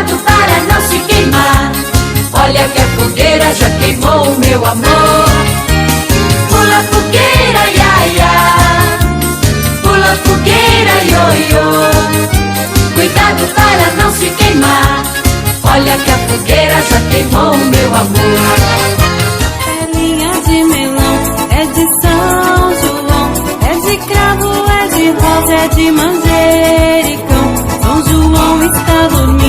cuidado para não se queimar. Olha que a fogueira já queimou o meu amor. Pula fogueira, ia, ia. Pula fogueira, ioiô. Cuidado para não se queimar. Olha que a fogueira já queimou o meu amor. É linha de melão, é de São João, é de cravo, é de rosa, é de manjericão. São João está dormindo.